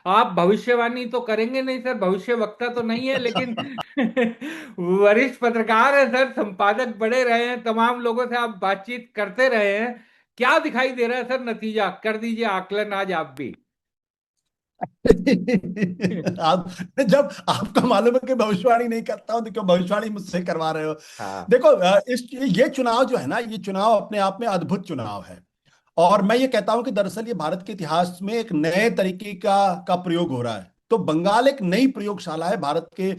आप भविष्यवाणी तो करेंगे नहीं सर, भविष्य वक्ता तो नहीं है, लेकिन वरिष्ठ पत्रकार है सर, संपादक बड़े रहे हैं, तमाम लोगों से आप बातचीत करते रहे हैं। क्या दिखाई दे रहा है सर, नतीजा कर दीजिए आकलन आज आप भी। आप, जब आपको मालूम है कि भविष्यवाणी नहीं करता हूं तो क्यों भविष्यवाणी मुझसे करवा रहे हो? हाँ। देखो, इस ये चुनाव जो है ना, ये चुनाव अपने आप में अद्भुत चुनाव है। और मैं ये कहता हूं कि दरअसल ये भारत के इतिहास में एक नए तरीके का प्रयोग हो रहा है। तो बंगाल एक नई प्रयोगशाला है भारत के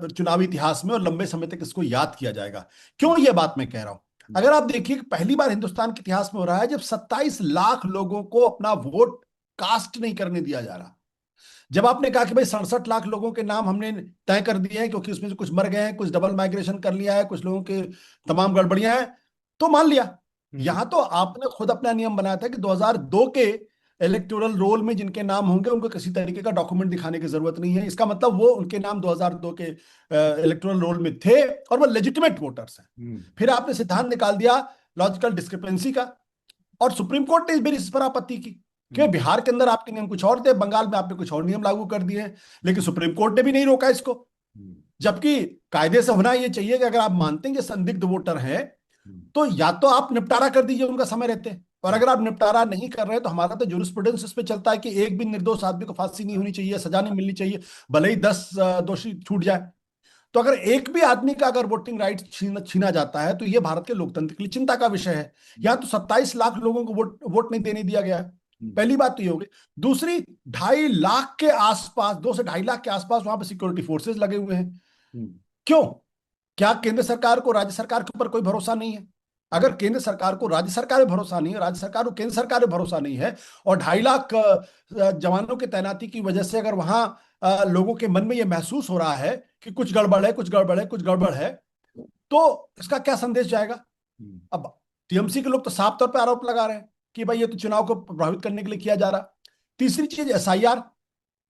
चुनावी इतिहास में, और लंबे समय तक इसको याद किया जाएगा। क्यों ये बात मैं कह रहा हूं? अगर आप देखिए कि पहली बार हिंदुस्तान के इतिहास में हो रहा है जब 27 लाख लोगों को अपना वोट कास्ट नहीं करने दिया जा रहा। जब आपने कहा कि भाई 67 लाख लोगों के नाम हमने तय कर दिए हैं, क्योंकि उसमें से कुछ मर गए हैं, कुछ डबल माइग्रेशन कर लिया है, कुछ लोगों के तमाम गड़बड़ियां हैं, तो मान लिया। हम्म। यहां तो आपने खुद अपना नियम बनाया था कि 2002 के इलेक्टोरल रोल में जिनके नाम होंगे उनको किसी तरीके का डॉक्यूमेंट दिखाने की जरूरत नहीं है। इसका मतलब वो उनके नाम 2002 के इलेक्टोरल रोल में थे और वो लेजिटिमेट वोटर्स हैं। हम्म। फिर आपने सिद्धांत निकाल दिया लॉजिकल डिस्क्रिपेंसी का, और सुप्रीम कोर्ट ने इस इस पर आपत्ति की कि हम्म। बिहार के अंदर आपके नियम कुछ और थे, बंगाल में आपने कुछ और नियम लागू कर दिए हैं। लेकिन सुप्रीम कोर्ट ने भी नहीं रोका इसको। हम्म। जबकि कायदे से होना ये चाहिए कि अगर आप मानते हैं कि संदिग्ध वोटर हैं, हम्म। तो या तो आप निपटारा कर दीजिए उनका समय रहते। और हम्म। अगर आप निपटारा नहीं कर रहे तो हमारा तो जुरिस्प्रूडेंस इस पे चलता है कि एक भी निर्दोष आदमी को फांसी नहीं होनी चाहिए, सजा नहीं मिलनी चाहिए, भले ही 10 दोषी छूट जाए। तो अगर एक भी आदमी का अगर वोटिंग राइट छीना जाता है तो ये भारत के लोकतंत्र के लिए चिंता का विषय है। यहाँ तो 27 लाख लोगों को वोट वोट नहीं देने दिया गया है। हम्म। पहली बात तो ये होगी। दूसरी, 2.5 लाख के आसपास, 2 से 2.5 लाख के आसपास वहां पे सिक्योरिटी फोर्सेस लगे हुए हैं। हम्म। क्यों? क्या केंद्र सरकार को राज्य सरकार के ऊपर कोई भरोसा नहीं है? हम्म। अगर केंद्र सरकार को राज्य सरकार पे भरोसा नहीं है, राज्य सरकार को केंद्र सरकार पे भरोसा नहीं है, और 2.5 लाख जवानों की तैनाती की वजह से अगर वहां लोगों के मन में यह महसूस हो रहा है कि कुछ गड़बड़ है, कुछ गड़बड़ है, कुछ गड़बड़ है, तो इसका क्या संदेश जाएगा? हम्म। अब टीएमसी के लोग तो साफ तौर पे आरोप लगा रहे हैं कि भाई ये तो चुनाव को प्रभावित करने के लिए किया जा रहा। तीसरी चीज, एसआईआर।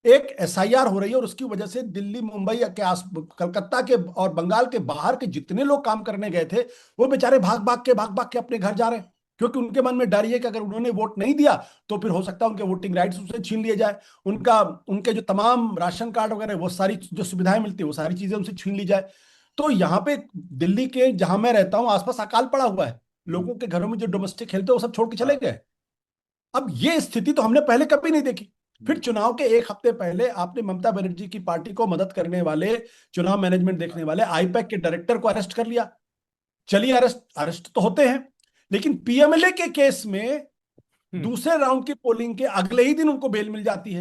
एक एसआईआर हो रही है और उसकी वजह से दिल्ली, मुंबई के आस, कलकत्ता के और बंगाल के बाहर के जितने लोग काम करने गए थे, वो बेचारे भाग भाग के अपने घर जा रहे हैं। क्योंकि उनके मन में डर ये कि अगर उन्होंने वोट नहीं दिया तो फिर हो सकता है उनके वोटिंग राइट्स उनसे छीन लिए जाए, उनका, उनके जो तमाम राशन कार्ड वगैरह वो सारी जो सुविधाएं मिलती है वो सारी चीजें उनसे छीन ली जाए। तो यहाँ पे दिल्ली के जहां मैं रहता हूँ आसपास अकाल पड़ा हुआ है। हम्म। लोगों के घरों में जो डोमेस्टिक हेल्थ है वो सब छोड़ के चले हाँ। गए। अब ये स्थिति तो हमने पहले कभी नहीं देखी। फिर हम्म। चुनाव के एक हफ्ते पहले आपने ममता बनर्जी की पार्टी को मदद करने वाले, चुनाव मैनेजमेंट देखने वाले आईपैक के डायरेक्टर को अरेस्ट कर लिया। चलिए, अरेस्ट अरेस्ट तो होते हैं, लेकिन पीएमएलए के केस में हम्म। दूसरे राउंड की पोलिंग के अगले ही दिन उनको बेल मिल जाती है।